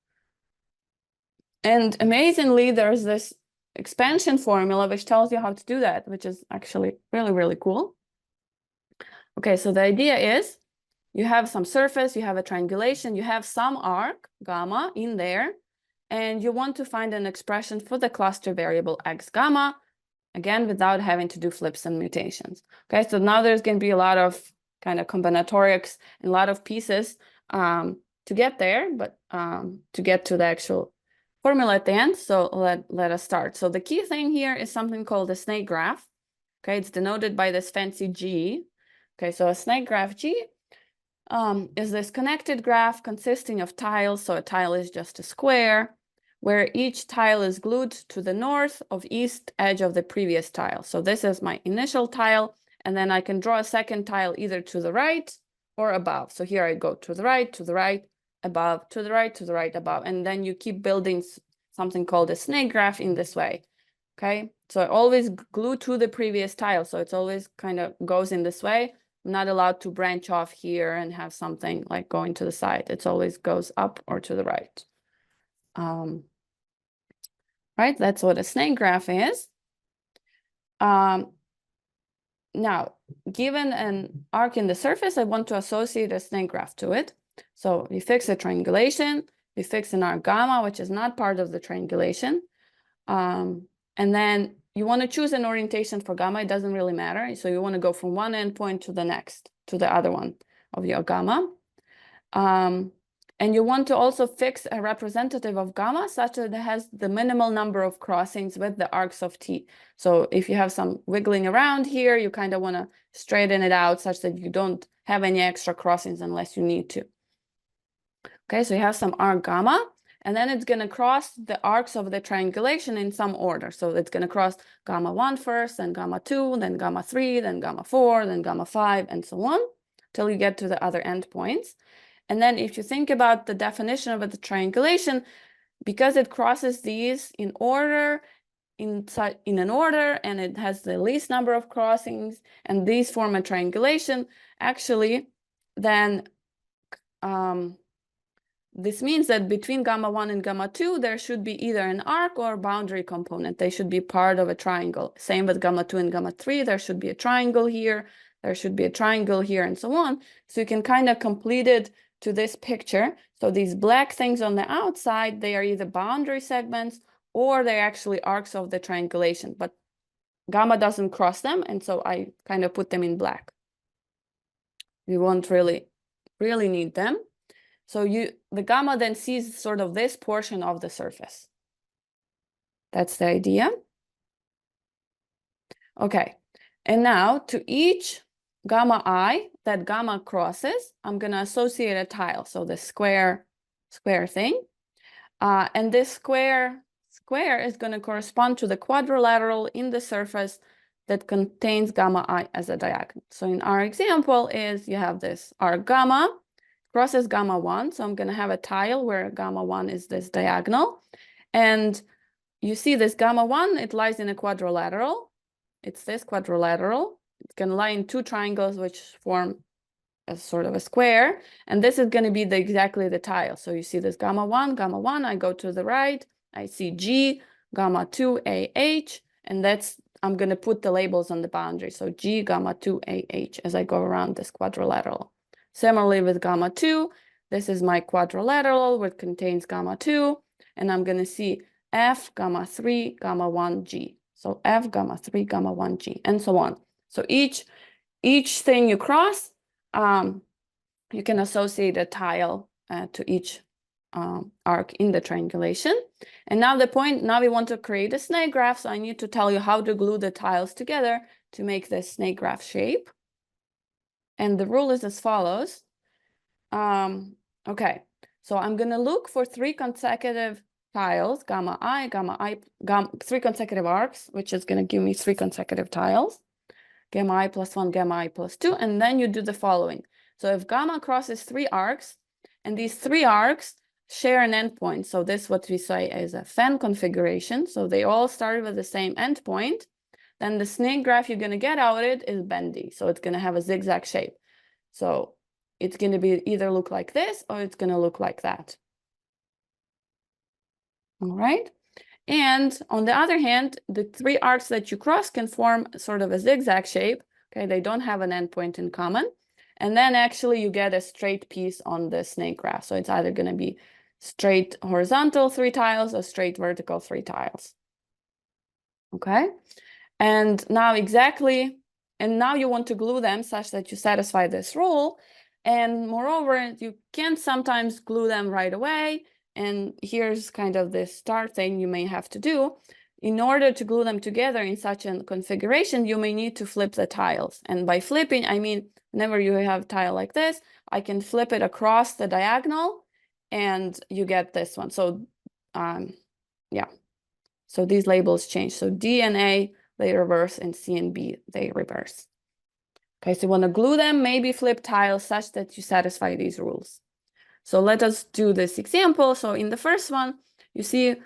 And amazingly, there's this expansion formula which tells you how to do that, which is actually really, really cool. Okay, so the idea is you have some surface, you have a triangulation, you have some arc, gamma, in there, and you want to find an expression for the cluster variable x gamma, again, without having to do flips and mutations. Okay, so now there's going to be a lot of kind of combinatorics and a lot of pieces to get there, but to get to the actual formula at the end. So let us start. So the key thing here is something called a snake graph. Okay, it's denoted by this fancy G. Okay, so a snake graph G is this connected graph consisting of tiles. So a tile is just a square where each tile is glued to the north of east edge of the previous tile. So this is my initial tile, and then I can draw a second tile either to the right or above. So here I go to the right, above, to the right, above. And then you keep building something called a snake graph in this way. Okay, so I always glue to the previous tile. So it's always kind of goes in this way. I'm not allowed to branch off here and have something like going to the side. It always goes up or to the right. Right, that's what a snake graph is. Now, given an arc in the surface, I want to associate a snake graph to it. So we fix a triangulation, we fix an arc gamma, which is not part of the triangulation. And then you want to choose an orientation for gamma. It doesn't really matter. So you want to go from one endpoint to the next, to the other one of your gamma. And you want to also fix a representative of gamma such that it has the minimal number of crossings with the arcs of T. So if you have some wiggling around here, you kind of want to straighten it out such that you don't have any extra crossings unless you need to. Okay, so you have some arc gamma, and then it's going to cross the arcs of the triangulation in some order. So it's going to cross gamma 1 first, then gamma 2, then gamma 3, then gamma 4, then gamma 5, and so on, till you get to the other endpoints. And then if you think about the definition of the triangulation, because it crosses these in order, in an order, and it has the least number of crossings, and these form a triangulation, actually, then this means that between gamma 1 and gamma 2, there should be either an arc or boundary component. They should be part of a triangle. Same with gamma 2 and gamma 3, there should be a triangle here, there should be a triangle here, and so on. So you can kind of complete it to this picture. So these black things on the outside, they are either boundary segments or they're actually arcs of the triangulation, but gamma doesn't cross them, and so I kind of put them in black. We won't really need them. So the gamma then sees sort of this portion of the surface. That's the idea. Okay, and now to each gamma I that gamma crosses, I'm going to associate a tile. So the square thing. And this square is going to correspond to the quadrilateral in the surface that contains gamma I as a diagonal. So in our example is you have this arc gamma crosses gamma 1. So I'm going to have a tile where gamma 1 is this diagonal. And you see this gamma 1, it lies in a quadrilateral. It's this quadrilateral. It can lie in two triangles which form a sort of a square. And this is going to be exactly the tile. So you see this gamma 1, I go to the right. I see G, gamma 2, AH. And I'm going to put the labels on the boundary. So G, gamma 2, AH as I go around this quadrilateral. Similarly with gamma 2, this is my quadrilateral which contains gamma 2. And I'm going to see F, gamma 3, gamma 1, G. So F, gamma 3, gamma 1, G, and so on. So each thing you cross, you can associate a tile to each arc in the triangulation. And now we want to create a snake graph. So I need to tell you how to glue the tiles together to make this snake graph shape. And the rule is as follows. Okay, so I'm going to look for 3 consecutive tiles, gamma I, three consecutive arcs, which is going to give me 3 consecutive tiles, gamma I plus 1, gamma I plus 2, and then you do the following. So if gamma crosses 3 arcs, and these 3 arcs share an endpoint, so this is what we say is a fan configuration, so they all start with the same endpoint, then the snake graph you're going to get out of it is bendy, so it's going to have a zigzag shape. So it's going to be either look like this or it's going to look like that. All right. And on the other hand, the 3 arcs that you cross can form sort of a zigzag shape. Okay, they don't have an endpoint in common. And then actually you get a straight piece on the snake graph. So it's either going to be straight horizontal 3 tiles or straight vertical 3 tiles. Okay. And now you want to glue them such that you satisfy this rule. And moreover, you can sometimes glue them right away. And here's kind of the start thing you may have to do. In order to glue them together in such a configuration, you may need to flip the tiles. And by flipping, I mean, whenever you have a tile like this, I can flip it across the diagonal and you get this one. So, yeah. So these labels change. So D and A, they reverse, and C and B, they reverse. Okay, so you want to glue them, maybe flip tiles such that you satisfy these rules. So let us do this example. So in the first one, you see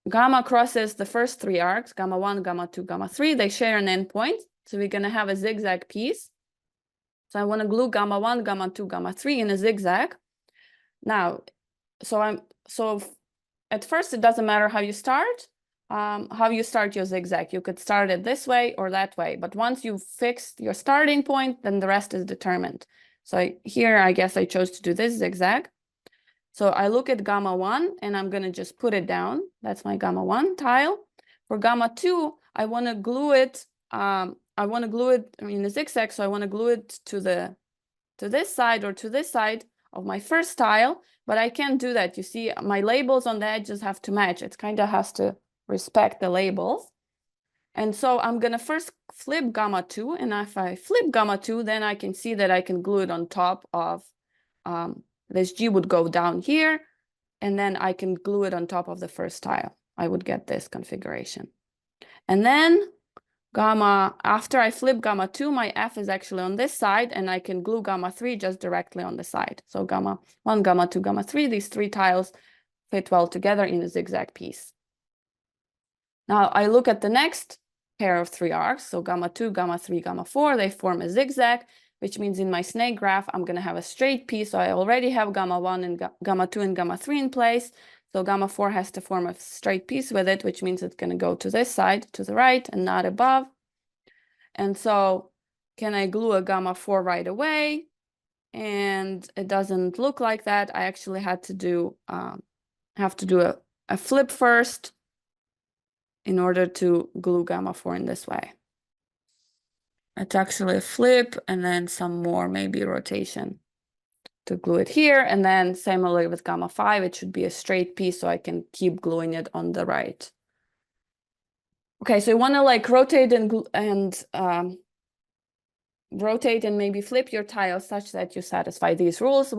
gamma crosses the first 3 arcs, gamma 1, gamma 2, gamma 3. They share an endpoint. So we're going to have a zigzag piece. So I want to glue gamma 1, gamma 2, gamma 3 in a zigzag. Now, so at first, it doesn't matter how you start. Your zigzag. You could start it this way or that way. But once you've fixed your starting point, then the rest is determined. So here, I guess I chose to do this zigzag. So I look at gamma 1 and I'm going to just put it down. That's my gamma 1 tile. For gamma 2, I want to glue it. I want to glue it in a zigzag. So I want to glue it to this side or to this side of my first tile. But I can't do that. You see, my labels on the edges have to match. It kind of has to respect the labels. And so I'm going to first flip gamma 2. And if I flip gamma 2, then I can see that I can glue it on top of this G would go down here. And then I can glue it on top of the first tile. I would get this configuration. And then after I flip gamma 2, my F is actually on this side. And I can glue gamma 3 just directly on the side. So gamma 1, gamma 2, gamma 3, these 3 tiles fit well together in a zigzag piece. Now I look at the next pair of 3 arcs. So gamma 2, gamma 3, gamma 4, they form a zigzag, which means in my snake graph, I'm going to have a straight piece. So I already have gamma 1 and gamma 2 and gamma 3 in place. So gamma 4 has to form a straight piece with it, which means it's going to go to this side, to the right, and not above. And so can I glue a gamma 4 right away? And it doesn't look like that. I actually have to do a flip first in order to glue gamma 4 in this way. It's actually a flip and then some more maybe rotation to glue it here. And then similarly with gamma 5, it should be a straight piece so I can keep gluing it on the right. Okay, so you want to like rotate and maybe flip your tiles such that you satisfy these rules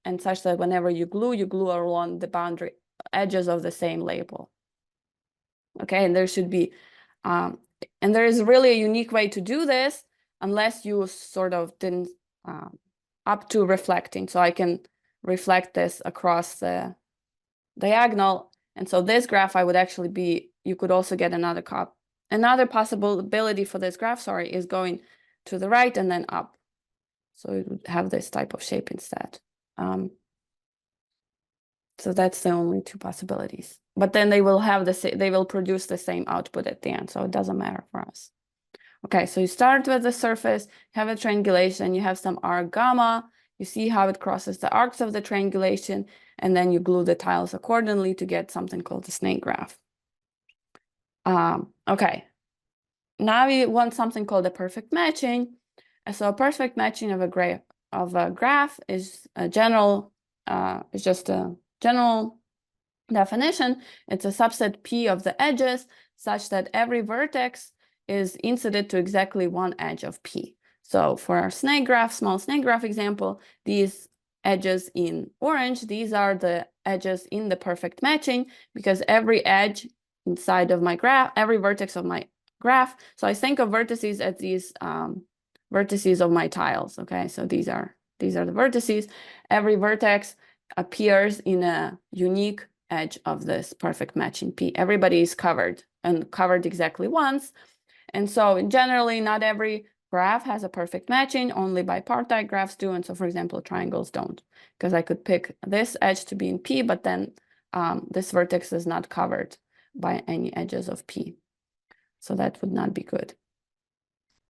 and such that whenever you glue along the boundary edges of the same label. Okay, and there should be, and there is really a unique way to do this unless you sort of didn't up to reflecting. So I can reflect this across the diagonal. And so this graph I would actually be, you could also get another possibility for this graph, sorry, is going to the right and then up. So it would have this type of shape instead. So that's the only two possibilities. But then they will have they will produce the same output at the end. So it doesn't matter for us. Okay, so you start with the surface, have a triangulation, you have some arc gamma, you see how it crosses the arcs of the triangulation, and then you glue the tiles accordingly to get something called the snake graph. Okay, now we want something called a perfect matching. So a perfect matching of a graph is a general, is just a general definition. It's a subset P of the edges such that every vertex is incident to exactly one edge of P. So for our snake graph, small snake graph example, these edges in orange, these are the edges in the perfect matching, because every edge inside of my graph, every vertex of my graph, so I think of vertices as these vertices of my tiles, okay? So these are the vertices. Every vertex appears in a unique edge of this perfect matching P. Everybody is covered and covered exactly once. And so generally, not every graph has a perfect matching, only bipartite graphs do. And so, for example, triangles don't, because I could pick this edge to be in P, but then this vertex is not covered by any edges of P. So that would not be good.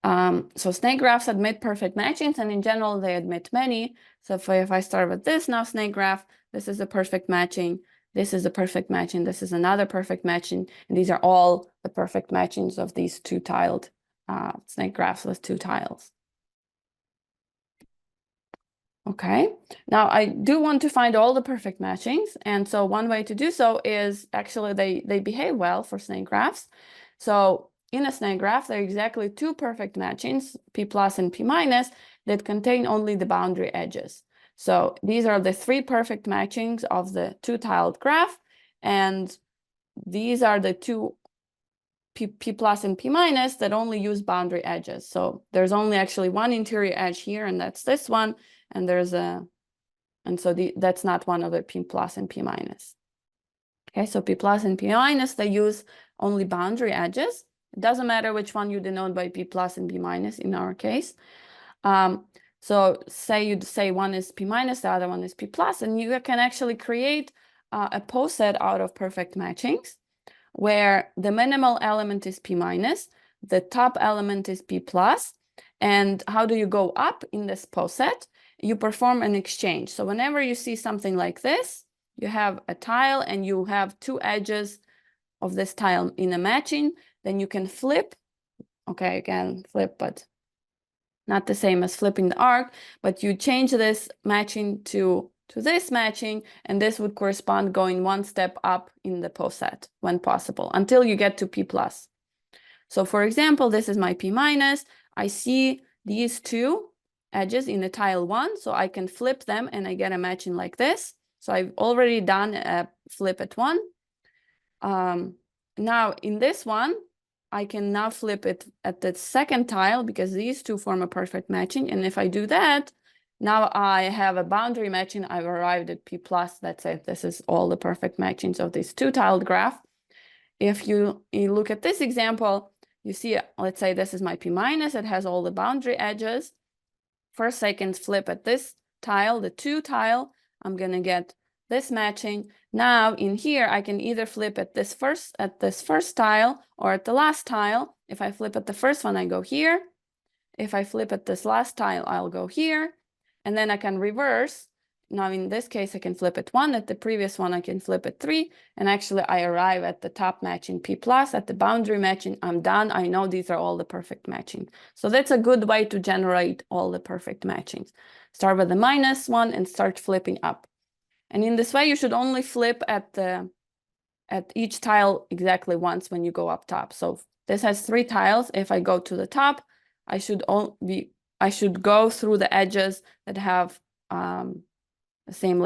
So snake graphs admit perfect matchings, and in general, they admit many. So if I start with this now snake graph, this is a perfect matching. This is a perfect matching. This is another perfect matching. And these are all the perfect matchings of these two-tiled snake graphs with two tiles. Okay, now I do want to find all the perfect matchings. And so one way to do so is actually they behave well for snake graphs. So in a snake graph, there are exactly two perfect matchings, P plus and P minus, that contain only the boundary edges. So these are the three perfect matchings of the two-tiled graph, and these are the two P plus and P minus that only use boundary edges. So there's only actually one interior edge here, and that's this one, and that's not one of the P plus and P minus. Okay, so P plus and P minus, they use only boundary edges. It doesn't matter which one you denote by P plus and P minus in our case. So say you say one is P minus, the other one is P plus, and you can actually create a poset out of perfect matchings where the minimal element is P minus, the top element is P plus. And how do you go up in this poset? You perform an exchange. So whenever you see something like this, you have a tile and you have two edges of this tile in a matching, then you can flip. Okay, again, flip, but not the same as flipping the arc, but you change this matching to this matching, and this would correspond going one step up in the poset when possible until you get to P plus. So for example, this is my P minus. I see these two edges in the tile one, so I can flip them and I get a matching like this. So I've already done a flip at one. Now in this one, I can now flip it at the second tile because these two form a perfect matching. And if I do that, now I have a boundary matching. I've arrived at P plus. That's it. This is all the perfect matchings of this two-tiled graph. If you look at this example, you see, let's say this is my P minus. It has all the boundary edges. First, I can flip at this tile, the two tile. I'm going to get this matching. Now in here, I can either flip at this first tile or at the last tile. If I flip at the first one, I go here. If I flip at this last tile, I'll go here. And then I can reverse. Now in this case, I can flip at one. At the previous one, I can flip at three. And actually, I arrive at the top matching P plus. At the boundary matching, I'm done. I know these are all the perfect matching. So that's a good way to generate all the perfect matchings. Start with the minus one and start flipping up. And in this way, you should only flip at each tile exactly once when you go up top. So this has three tiles. If I go to the top, I should go through the edges that have the same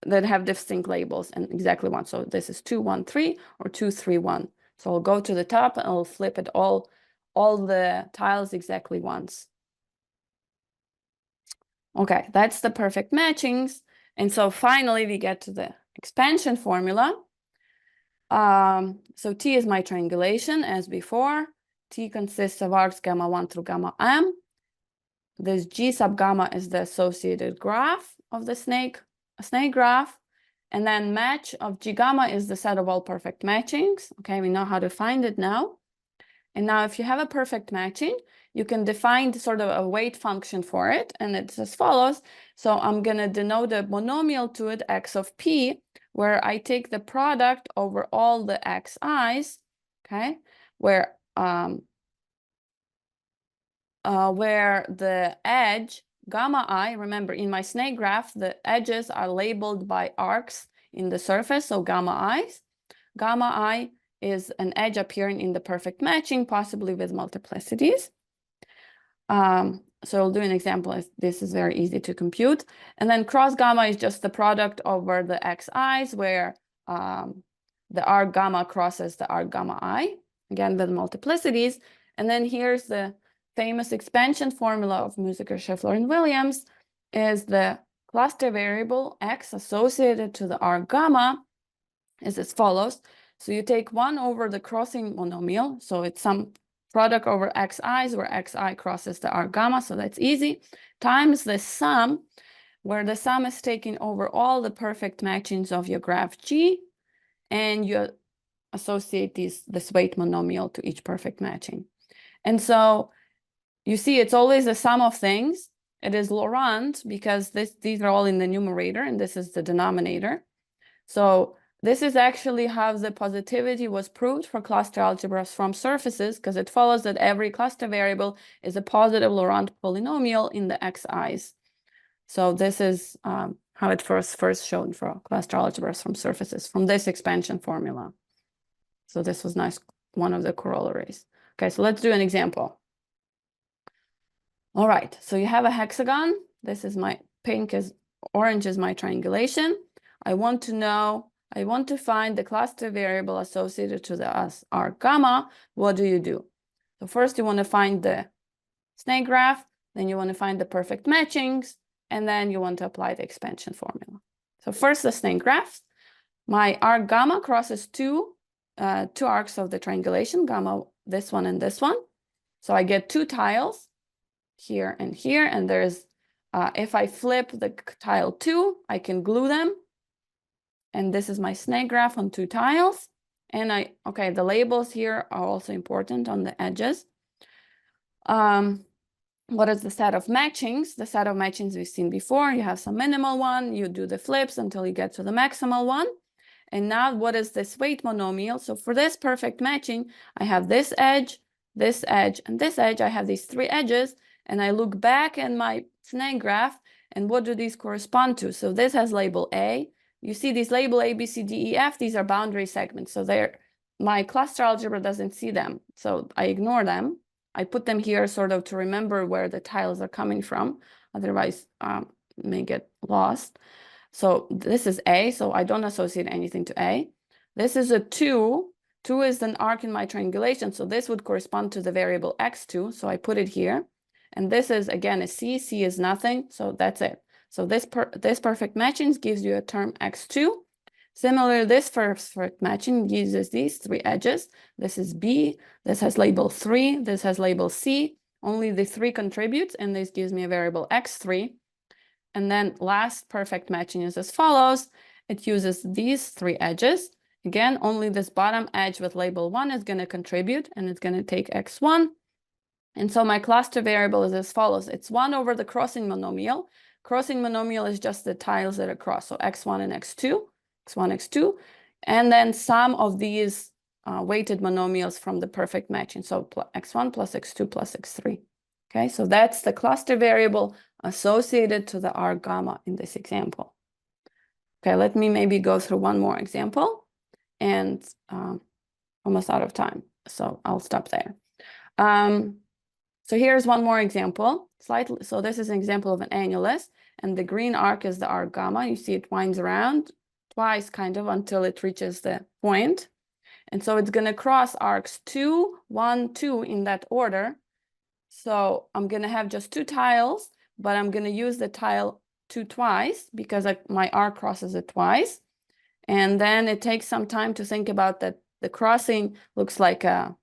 that have distinct labels and exactly one. So this is 2, 1, 3 or 2, 3, 1. So I'll go to the top and I'll flip it all the tiles exactly once. Okay, that's the perfect matchings. And so finally we get to the expansion formula. So T is my triangulation as before. T consists of arcs gamma 1 through gamma m. This G sub gamma is the associated graph of the snake graph. And then match of G gamma is the set of all perfect matchings. Okay, we know how to find it now. And now if you have a perfect matching, you can define sort of a weight function for it. And it's as follows. So I'm going to denote a monomial to it, x of p, where I take the product over all the xi's, okay, where the edge gamma I, remember in my snake graph, the edges are labeled by arcs in the surface, so gamma i's. Gamma I is an edge appearing in the perfect matching, possibly with multiplicities. So I'll do an example. This is very easy to compute. And then cross gamma is just the product over the xi's, where the arc gamma crosses the arc gamma I, again with multiplicities. And then here's the famous expansion formula of Musiker, Scheffler, and Williams, is the cluster variable x associated to the arc gamma is as follows. So you take 1 over the crossing monomial, so it's some product over xi's where xi crosses the arc gamma, so that's easy, times the sum, where the sum is taken over all the perfect matchings of your graph G, and you associate this weight monomial to each perfect matching. And so you see it's always the sum of things. It is Laurent because these are all in the numerator and this is the denominator. So this is actually how the positivity was proved for cluster algebras from surfaces, because it follows that every cluster variable is a positive Laurent polynomial in the xi's. So this is how it first shown for cluster algebras from surfaces from this expansion formula. So this was nice, one of the corollaries. Okay, so let's do an example. All right, so you have a hexagon. This is my orange is my triangulation. I want to find the cluster variable associated to the arc gamma. What do you do? So first you want to find the snake graph, then you want to find the perfect matchings, and then you want to apply the expansion formula. So first the snake graph. My arc gamma crosses two arcs of the triangulation, gamma, this one and this one. So I get 2 tiles here, and there's, if I flip the tile 2, I can glue them. And this is my snake graph on 2 tiles. And the labels here are also important on the edges. What is the set of matchings? The set of matchings we've seen before. You have some minimal one, you do the flips until you get to the maximal one. And now what is this weight monomial? So for this perfect matching, I have this edge, and this edge. I have these 3 edges, and I look back in my snake graph, and what do these correspond to? So this has label A. You see these label A, B, C, D, E, F. These are boundary segments. So my cluster algebra doesn't see them. So I ignore them. I put them here sort of to remember where the tiles are coming from. Otherwise, may get lost. So this is A, so I don't associate anything to A. This is a 2. 2 is an arc in my triangulation, so this would correspond to the variable x2, so I put it here. And this is, again, a C. C is nothing, so that's it. So this perfect matching gives you a term x2. Similarly, this perfect matching uses these 3 edges. This is B, this has label 3, this has label C. Only the 3 contributes, and this gives me a variable x3. And then last perfect matching is as follows. It uses these 3 edges. Again, only this bottom edge with label 1 is going to contribute, and it's going to take x1. And so my cluster variable is as follows. It's 1 over the crossing monomial. Crossing monomial is just the tiles that are crossed. So x1 and x2, x1, x2. And then sum of these weighted monomials from the perfect matching. So x1 plus x2 plus x3. Okay, so that's the cluster variable associated to the arc gamma in this example. Okay, let me maybe go through one more example, and almost out of time, so I'll stop there. So here's one more example. So this is an example of an annulus. and the green arc is the arc gamma. You see it winds around twice kind of until it reaches the point. And so it's going to cross arcs 2, 1, 2 in that order. So I'm going to have just 2 tiles, but I'm going to use the tile 2 twice because my arc crosses it twice. And then it takes some time to think about that. The crossing looks like a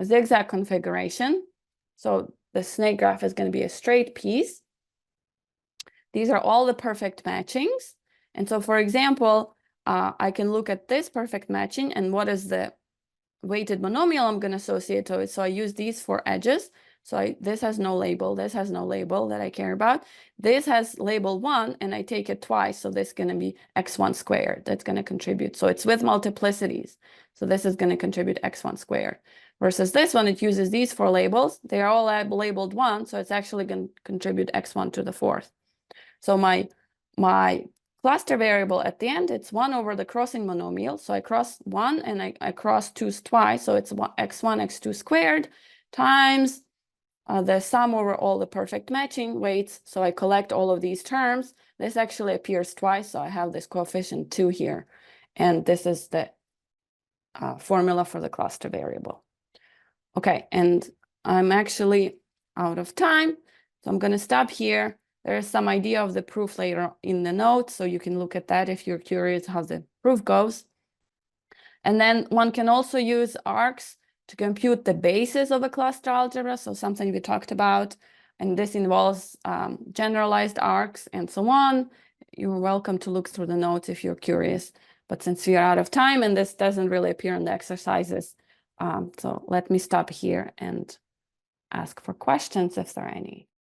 zigzag configuration. So the snake graph is going to be a straight piece. These are all the perfect matchings. And so, for example, I can look at this perfect matching and what is the weighted monomial I'm going to associate to it. So I use these 4 edges. So this has no label. This has no label that I care about. This has label 1, and I take it twice. So this is going to be x1 squared. That's going to contribute. So it's with multiplicities. So this is going to contribute x1 squared. Versus this one, it uses these 4 labels. They are all labeled 1. So it's actually going to contribute x1 to the 4th. So my cluster variable at the end, it's 1 over the crossing monomial. So I cross 1 and I cross 2 twice. So it's x1, x2 squared times the sum over all the perfect matching weights. So I collect all of these terms. This actually appears twice. So I have this coefficient 2 here. And this is the formula for the cluster variable. Okay, and I'm actually out of time. So I'm going to stop here. There's some idea of the proof later in the notes, so you can look at that if you're curious how the proof goes. And then one can also use arcs to compute the basis of a cluster algebra, so something we talked about, and this involves generalized arcs and so on. You're welcome to look through the notes if you're curious, but since we are out of time and this doesn't really appear in the exercises, so let me stop here and ask for questions if there are any.